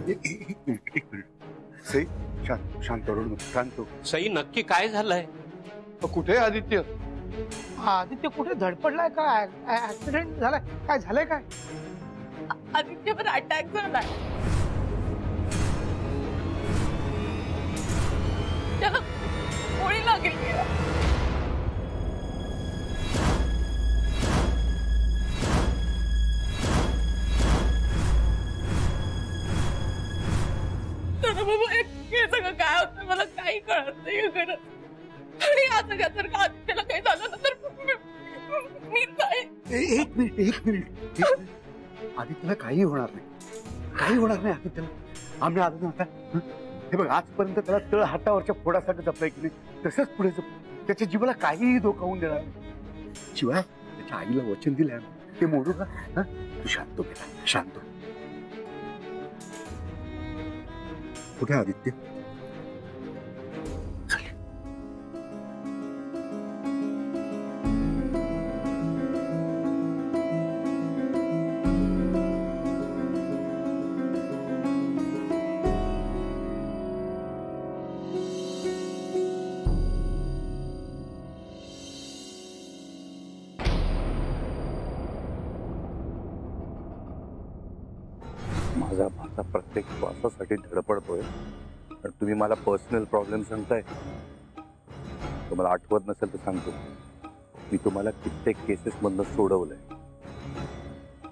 एक मिनिट सई, शांत रडू नको, शांत. सई नक्की काय झालंय? कुठे आदित्य? आदित्य कुठे धडपडलाय का? ऍक्सिडेंट झालाय काय? झालंय काय? आदित्यवर अटॅक झालाय. त्याला गोळी लागली. हे सगळं काय होतं मला काही कळत नाही खरं. आणि असं का जर का आदित्यला काही झालं ना तर मी काय. एक मिनिट आदित्यला काही होणार नाही आदित्यला. आम्ही आलो ना आता. हे बघ, आजपर्यंत त्याला तळ हातावरच्या फोडासाठी जपलाय की नाही, तसंच पुढे जप. त्याच्या जीवाला काहीही धोका होऊन देणार नाही. शिवाय त्याच्या आईला वचन दिलंय ते मोडू का? तू शांत बेटा, शांत. कुठे आदित्य? माझा प्रत्येक श्वासासाठी धडपडतोय. पण तुम्ही मला पर्सनल प्रॉब्लेम सांगताय. तुम्हाला आठवत नसेल तर सांगतो, मी तुम्हाला कित्येक केसेस मधनं सोडवलंय.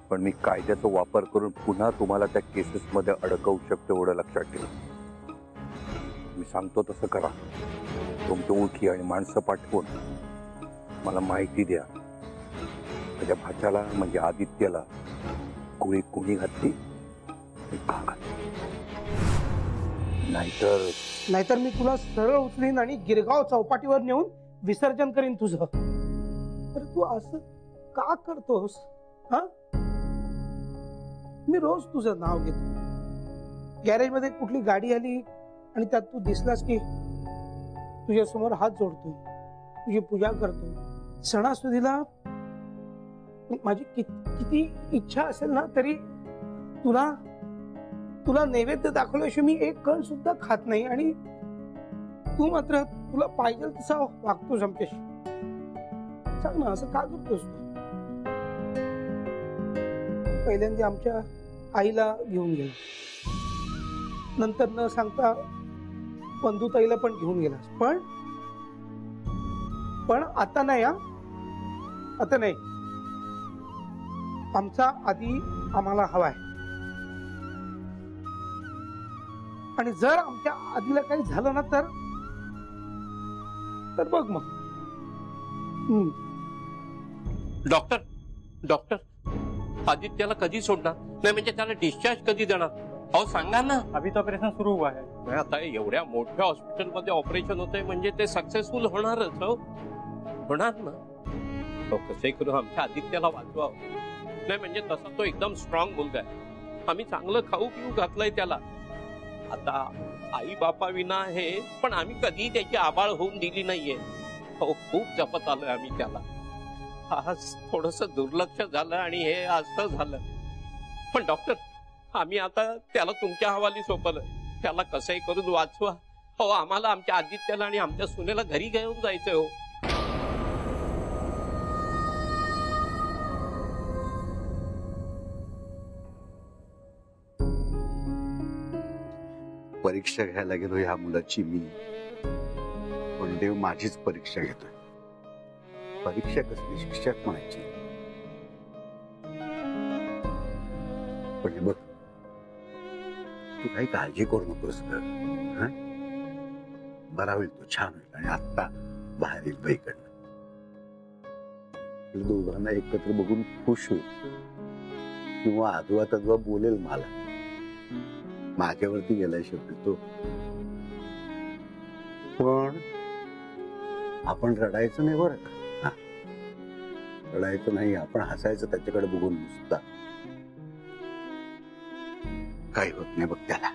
पण मी कायद्याचा वापर करून पुन्हा तुम्हाला त्या केसेस मध्ये अडकवू शकतो एवढं लक्षात ठेवा. मी सांगतो तसं करा. तुमच्या ओळखी आणि माणसं पाठवून मला माहिती द्या. माझ्या भाच्याला म्हणजे आदित्यला गोळी कोणी घातली, नाहीतर मी तुला सरळ उचलीन आणि गिरगाव चौपाटीवर नेऊन विसर्जन करीन तुझं. तर तू असं का करतोस? हा, मी रोज तुझं नाव घेतो. गॅरेज मध्ये कुठली गाडी आली आणि त्यात तू दिसलास की तुझ्या समोर हात जोडतो, तुझी पूजा करतो. सणासुदीला माझी किती इच्छा असेल ना तरी तुला नैवेद्य दाखवल्याशिवाय मी एक कण सुद्धा खात नाही. आणि तू मात्र तुला पाहिजे तसा वागतोस आमच्याशी. सांग ना, असं का करतोस तू? पहिल्यांदा आमच्या आईला घेऊन गेला, नंतर न सांगता बंधुताईला पण घेऊन गेलास. पण आता नाही. आता नाही. आमचा आधी आम्हाला हवाय. आणि जर आमच्या आधीला काही झालं ना तर बघ मग. डॉक्टर आदित्यला कधी सोडणार? नाही म्हणजे त्याला डिस्चार्ज कधी देणार? अहो सांगा ना. अभी तो ऑपरेशन सुरू हुआ है. आता एवढ्या मोठ्या हॉस्पिटलमध्ये ऑपरेशन होतंय म्हणजे ते सक्सेसफुल होणारच. हो, होणार ना. कसंही करून आमच्या आदित्यला वाचवावं. नाही म्हणजे तसा तो एकदम स्ट्रॉंग मुलगा आहे. आम्ही चांगलं खाऊ पिऊ घातलंय त्याला. आता आई बापा विना आहे, पण आम्ही कधी त्याची आबाळ होऊन दिली नाहीये. हो, खूप जपत आलोय आम्ही त्याला. आज थोडस दुर्लक्ष झालं आणि हे असं झालं. पण डॉक्टर, आम्ही आता त्याला तुमच्या हवाली सोपवलं. त्याला कसंही करून वाचवा. हो, आम्हाला आमच्या आदित्यला आणि आमच्या सुनेला घरी घेऊन जायचंय. हो, परीक्षा घ्यायला गेलो ह्या मुलाची मी. पण देव माझीच परीक्षा घेतोय. परीक्षा कसली, शिक्षक म्हणायची. पण बघ, तू काही काळजी करू नकोस ग. बरा होईल, तो छान होईल. आणि आत्ता बाहेर येईल बाईकडनं. दोघांना एकत्र बघून खुश होईल. किंवा आजोबा तजोबा बोलेल मला. माझ्यावरती गेलाय शेवटी तो. पण आपण रडायचं नाही बरं का. रडायचं नाही, आपण हसायचं त्याच्याकडे बघून नुसता. काही होत नाही बघ त्याला.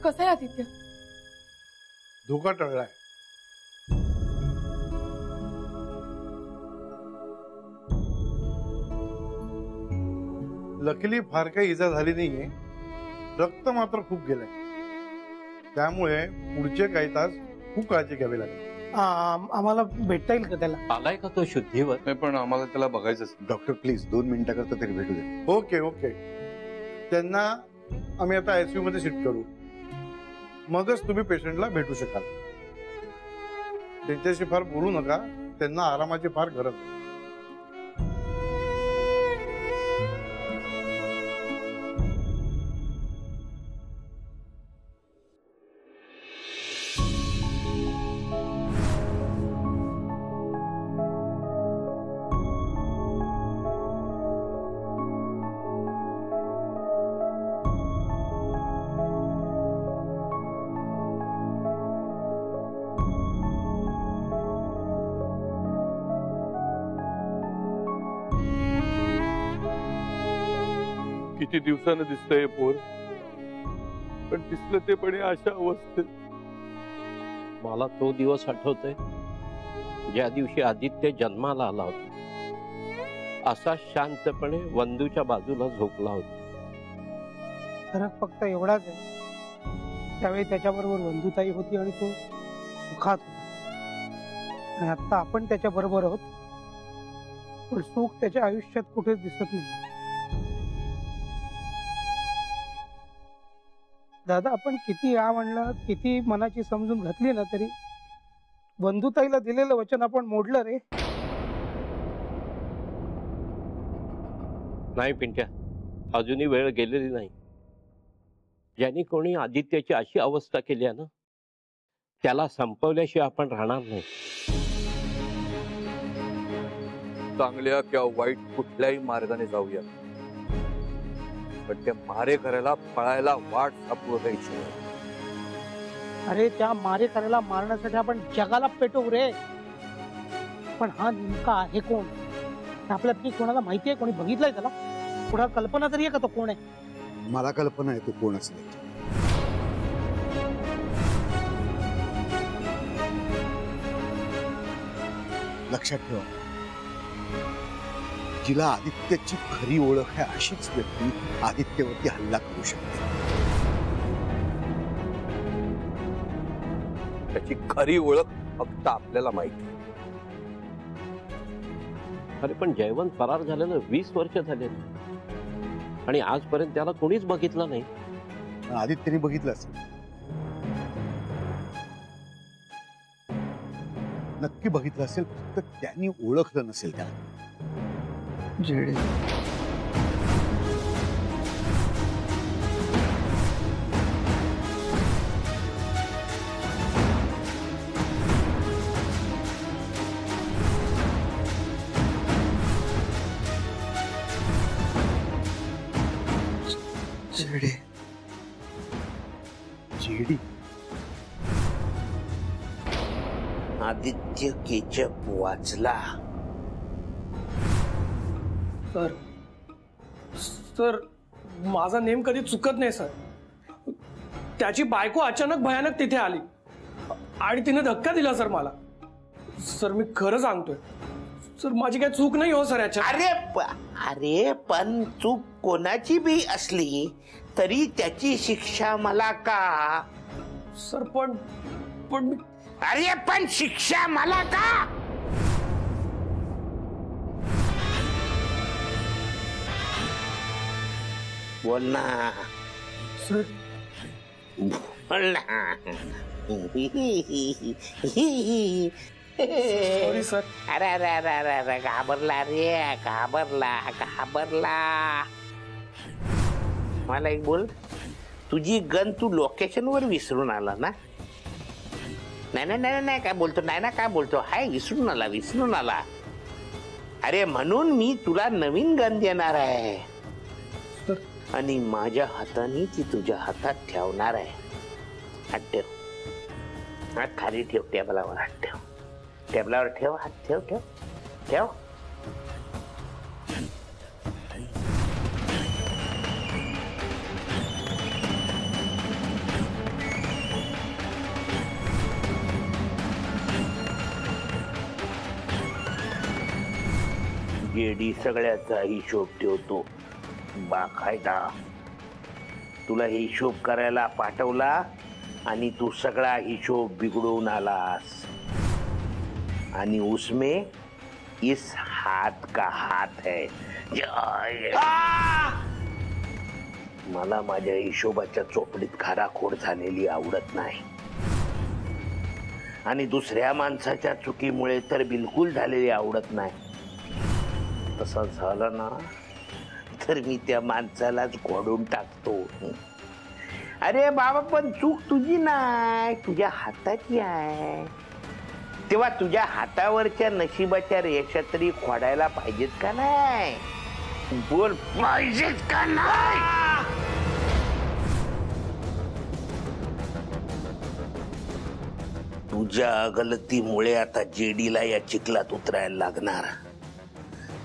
कसं आहे आदित्य? धोका टळलाय. लकीली फार काही इजा झाली नाहीये. रक्त मात्र खूप गेलंय. त्यामुळे पुढचे काही तास खूप काळजी घ्यावी लागेल. आम्हाला भेटता येईल का त्याला? आलाय का तो शुद्धीवर? नाही, पण आम्हाला त्याला बघायचंच. डॉक्टर प्लीज 2 मिनिटाकरता तरी भेटू दे. Okay okay. त्यांना आम्ही आता आयसीयू मध्ये शिफ्ट करू, मगच तुम्ही पेशंटला भेटू शकाल. त्यांच्याशी फार बोलू नका, त्यांना आरामाची फार गरज आहे. किती दिवसानं दिसतंय पोर, पण दिसलं ते पण अशा अवस्थेत. मला तो दिवस आठवतोय ज्या दिवशी आदित्य जन्माला आला होता. असा शांतपणे वंदूच्या बाजूला झोपला होता. फरक फक्त एवढाच आहे, त्यावेळी त्याच्याबरोबर वंदुताई होती आणि तो सुखात होता. आणि आता आपण त्याच्या बरोबर आहोत, पण सुख त्याच्या आयुष्यात कुठेच दिसत नाही. दादा, आपण किती या म्हणलं, किती मनाची समजून घातली ना, तरी बंधुताईला दिलेलं वचन आपण मोडलं रे. नाही पिंट्या, अजूनही वेळ गेलेली नाही. ज्यांनी कोणी आदित्याची अशी अवस्था केली आहे ना, त्याला संपवल्याशिवाय आपण राहणार नाही. चांगल्या किंवा वाईट कुठल्याही मार्गाने जाऊया, पण त्या मारेकऱ्याला पळायला वाट सापडू द्यायची. अरे त्या मारेकऱ्याला मारण्यासाठी आपण जगाला पेटवू रे, पण हा नेमका आहे कोण? आपल्यातली कोणाला माहिती आहे? कोणी बघितलंय त्याला? पुढे कल्पना तरी आहे का तो कोण आहे? मला कल्पना आहे तो कोण असेल. लक्षात ठेवा, जिला आदित्यची खरी ओळख आहे अशीच व्यक्ती आदित्यवरती हल्ला करू शकते. त्याची खरी ओळख फक्त आपल्याला माहिती. अरे पण जयवंत फरार झालेलं 20 वर्ष झाले आणि आजपर्यंत त्याला कोणीच बघितलं नाही. आदित्यने बघितलं असेल, नक्की बघितलं असेल, फक्त त्यांनी ओळखलं नसेल त्याला. जेडे जेडे जेडी आदित्य केचप वाचला. सर, माझा नेम कधी चुकत नाही सर. त्याची बायको अचानक भयानक तिथे आली आणि तिने धक्का दिला सर मला. सर मी खरं सांगतोय सर, माझी काही चूक नाही हो सर याच्यात. अरे पण चूक कोणाची बी असली तरी त्याची शिक्षा मला का? सर पण अरे पण शिक्षा मला का? बोल ना सर. बोल ना. Sorry sir. अरे अरे अरे अरे अरे घाबरला रे, घाबरला. मला एक बोल, तुझी गन तू लोकेशन वर विसरून आला ना? नाही काय बोलतो, नाही ना काय बोलतो, हाय विसरून आला. अरे म्हणून मी तुला नवीन गन देणार आहे आणि माझ्या हाताने ती तुझ्या हातात ठेवणार आहे. हात ठेव, हात खाली ठेव, टेबलावर हात ठेव, टेबलावर ठेव, हात ठेव ठेव ठेव. जेडी सगळ्याचा हिशोब ठेवतो बाकायदा. तुला हिशोब करायला पाठवला आणि तू सगळा हिशोब बिघडवून आलास. आणि उसमें इस हात का हात है. मला माझ्या हिशोबाच्या चोपडीत खाराखोड झालेली आवडत नाही. आणि दुसऱ्या माणसाच्या चुकीमुळे तर बिलकुल झालेली आवडत नाही. तसं झालं ना तर मी त्या माणसालाच घोडून टाकतो. अरे बाबा, पण चूक तुझी नाही, तुझ्या हाताची आहे. तेव्हा तुझ्या हातावरच्या नशिबाच्या रेषा तरी खोडायला पाहिजेत का नाही? बोल, पाहिजेत का नाही? तुझ्या गलतीमुळे आता जेडीला या चिखलात उतरायला लागणार.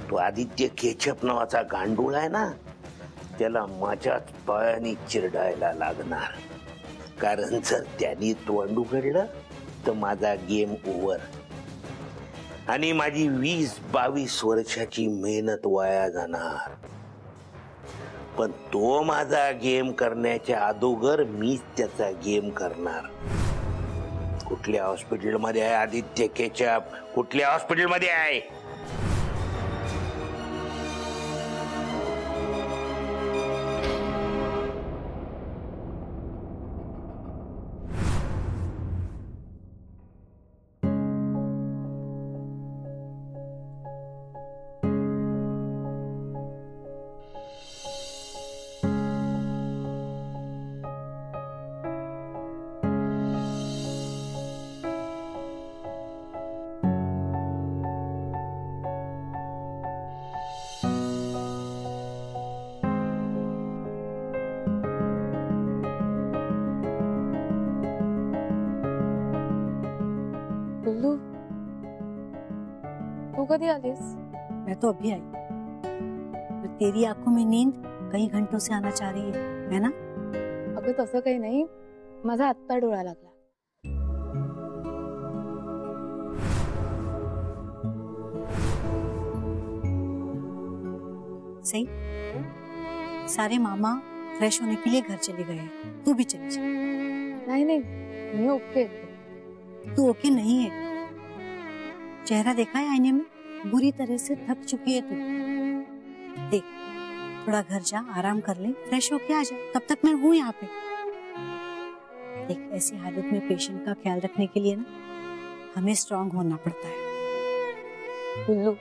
तो आदित्य केचप नावाचा गांडूळ आहे ना, त्याला माझ्याच पायाने चिरडायला लागणार. कारण जर त्यांनी तोंड उघडलं तर माझा गेम ओव्हर आणि माझी 20-22 वर्षाची मेहनत वाया जाणार. पण तो माझा गेम करण्याच्या अगोदर मीच त्याचा गेम करणार. कुठल्या हॉस्पिटलमध्ये आहे आदित्य केचप? कुठल्या हॉस्पिटलमध्ये आहे? गुल्लू, तू कधी आलीस? मैं तो अभी आई, पर तेरी आंखों में नींद कई घंटों से आना चाह रही है ना? अगं तसं काही नाही, माझा आत्ता डोळा लागला. सही, सारे मामा फ्रेश होने के लिए घर चले गए हैं, तू भी चली जा. नाही नाही, मी ओके. तू ओके नहीं है. चेहरा देखा है आईने में? बुरी तरह से थक चुकी है तू. देख, थोड़ा घर जा, आराम कर ले, फ्रेश होके आ जा. तब तक मैं हूँ यहाँ पे. देख, ऐसी हालत में पेशेंट का ख्याल रखने के लिए ना हमें स्ट्रांग होना पड़ता है. गुल्लू,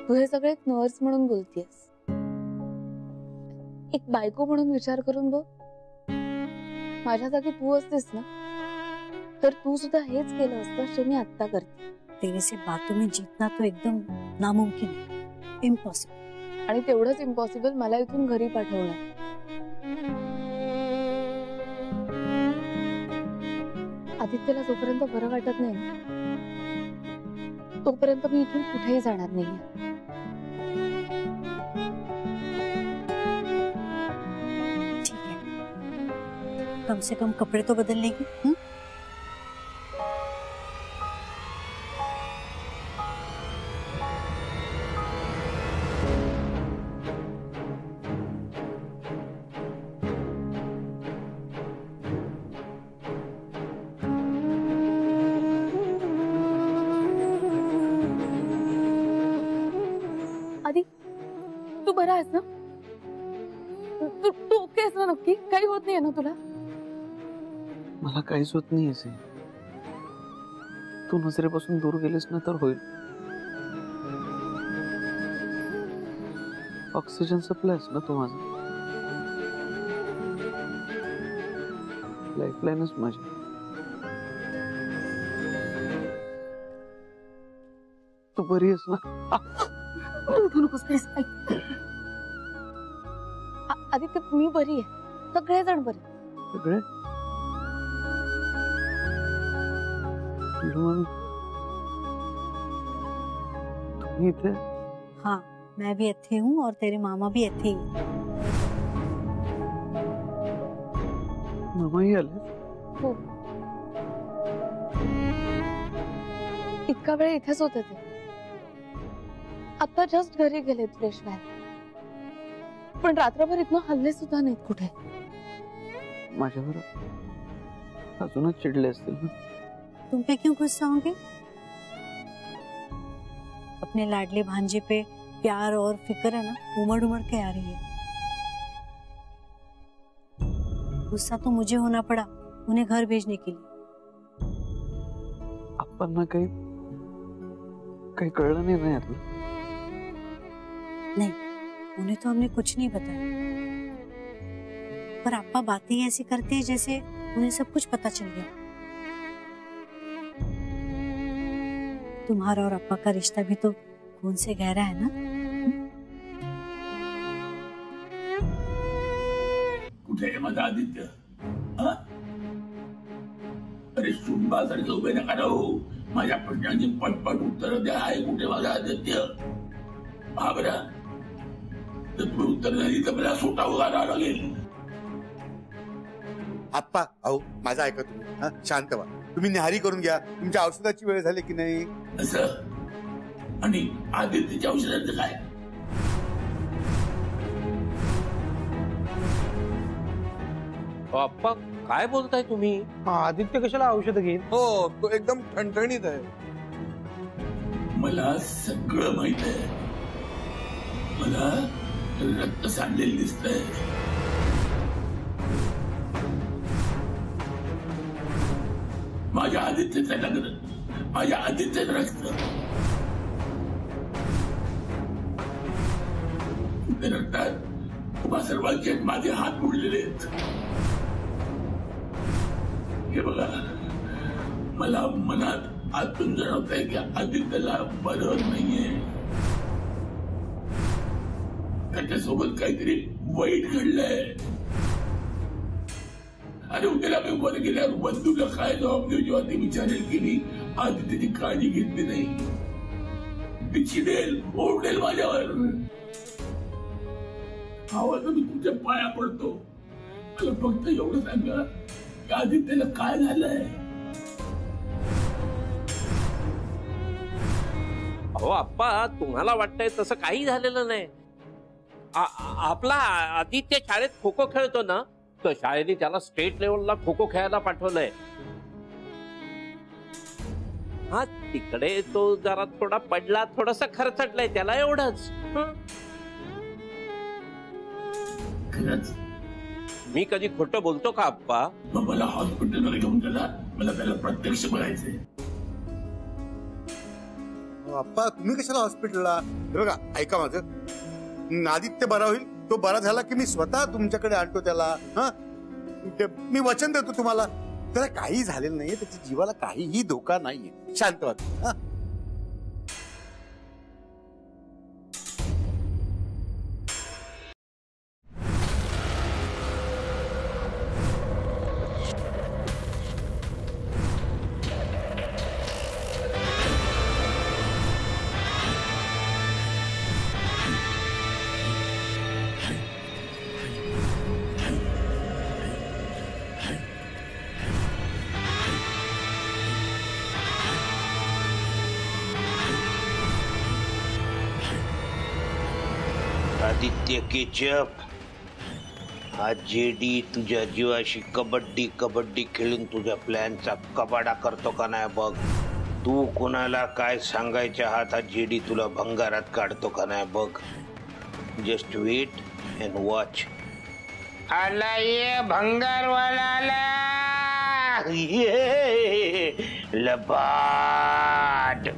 तू हे सगळे एक नर्स म्हणून बोलतेस. एक बायको म्हणून विचार करून बघ. माझ्या जागी तू असतेस ना तर तू सुद्धा हेच केलं असतं जे मी आत्ता करते. तेरे से बातों में जीतना तो एकदम नामुमकिन है, इम्पॉसिबल. आणि तेवढंच इम्पॉसिबल मला इथून घरी पाठवणार. आदित्यला जोपर्यंत बरं वाटत नाही तोपर्यंत मी इथून कुठेही जाणार नाही. ठीक है, कम से कम कपड़े तो बदल लेगी. आदि, तू बरा आहेस ना? तू तू ओके आहेस ना? नक्की काही होत नाहीये ना तुला? मला काहीच होत नाही असे. तू नजरेपासून दूर गेलीस ना तर होईल. ऑक्सिजन सप्लायच ना तू माझा. लाईफलाईनच माझी. तू बरी आहेस ना? आदित्य, मी बरी आहे. सगळेजण बरे. सगळे? तुम्ही इथे? हाँ, मैं भी इथे हूँ और तेरे मामा भी इथे ही. मामाही आले? हो, इतका वेळ इथेच होते ते. आता जस्ट घरी गेलेत फ्रेश व्हायला, पण रात्रभर इथनं हल्ले सुद्धा नाहीत कुठे. माझ्यावर अजूनच चिडले असतील ना. तुम पे क्यों गुस्सा होंगे? अपने लाडले भांजे पे प्यार और फिक्र है ना, उमड़ उमड़ के आ रही है. गुस्सा तो मुझे होना पड़ा उन्हें घर भेजने के लिए. आपण काही कळलं नाही ना यातलं. नहीं, उन्हें तो हमने कुछ नहीं बताया, पर आपा बातें ऐसी करते हैं जैसे उन्हें सब कुछ पता चल गया. तुम्हारा और अप्पा का रिश्ता भी तो खून से गहरा है ना. कुठे आहे माझा आदित्य? अरे सुनबासारखे उभे नका राहू. माझ्या प्रश्नांची पटपट उत्तर द्या. आहे कुठे माझा आदित्य? हा बरा, तर तुम्ही उत्तर नाही तर मला सोटा उगारावं लागेल. आप्पा, अहो माझं ऐका तुम्ही. हा, शांत व्हा. तुम्ही न्याहारी करून घ्या. तुमच्या औषधाची वेळ झाली की नाही? असं? आणि आदित्यच्या औषधाचं काय? अप्पा काय बोलताय तुम्ही? आदित्य कशाला औषध घेईल? हो, तो एकदम ठणठणीत आहे. मला सगळं माहित आहे. मला रक्त सांडलेलं दिसतंय. माझ्या आदित्यचं लग्न, माझ्या आदित्यचं रक्त. त्या रक्तात तुम्हा सर्वांचे माझे हात बुडलेले आहेत. हे बघा, मला मनात आतून जाणवत आहे की आदित्यला बरं नाहीये. त्याच्यासोबत काहीतरी वाईट घडलंय. अरे उद्याला मी वर गेल्यावर बंधूला काय जबाब देऊ जेव्हा ती विचारेल की मी आदित्यची काळजी घेतली नाही. ती चिडेल, ओरडेल माझ्यावर. आवाज मी तुझ्या पाया पडतो. मला फक्त एवढं सांगा, आदित्यला काय झालंय? अहो अप्पा, तुम्हाला वाटतंय तसं काही झालेलं नाही. आपला आदित्य शाळेत खो खो खेळतो ना, तर शाळेने त्याला स्टेट लेवलला खो खो खेळायला पाठवलंय. हा, तिकडे तो जरा थोडा पडला, थोडासा खरचटलाय त्याला, एवढंच. खरंच? मी कधी खोटं बोलतो का अप्पा? मग मला हॉस्पिटलमध्ये घेऊन गेला. मला त्याला प्रत्यक्ष बघायचंय. आप्पा, तुम्ही कशाला हॉस्पिटलला? बघा, ऐका माझं. आदित्य बरा होईल. तो बरा झाला की मी स्वतः तुमच्याकडे आणतो त्याला. हा, मी वचन देतो तुम्हाला. त्याला काही झालेलं नाहीये. त्याच्या जीवाला काहीही धोका नाहीये. शांत व्हा. आदित्य केचप, आज जेडी तुझ्या जीवाशी कबड्डी कबड्डी खेळून तुझ्या प्लॅनचा कबाडा करतो का नाही बघ. तू कोणाला काय सांगायच्या हात जेडी तुला भंगारात काढतो का नाही बघ. Just wait and watch. आला ये भंगारवाला आला. ये लबाड.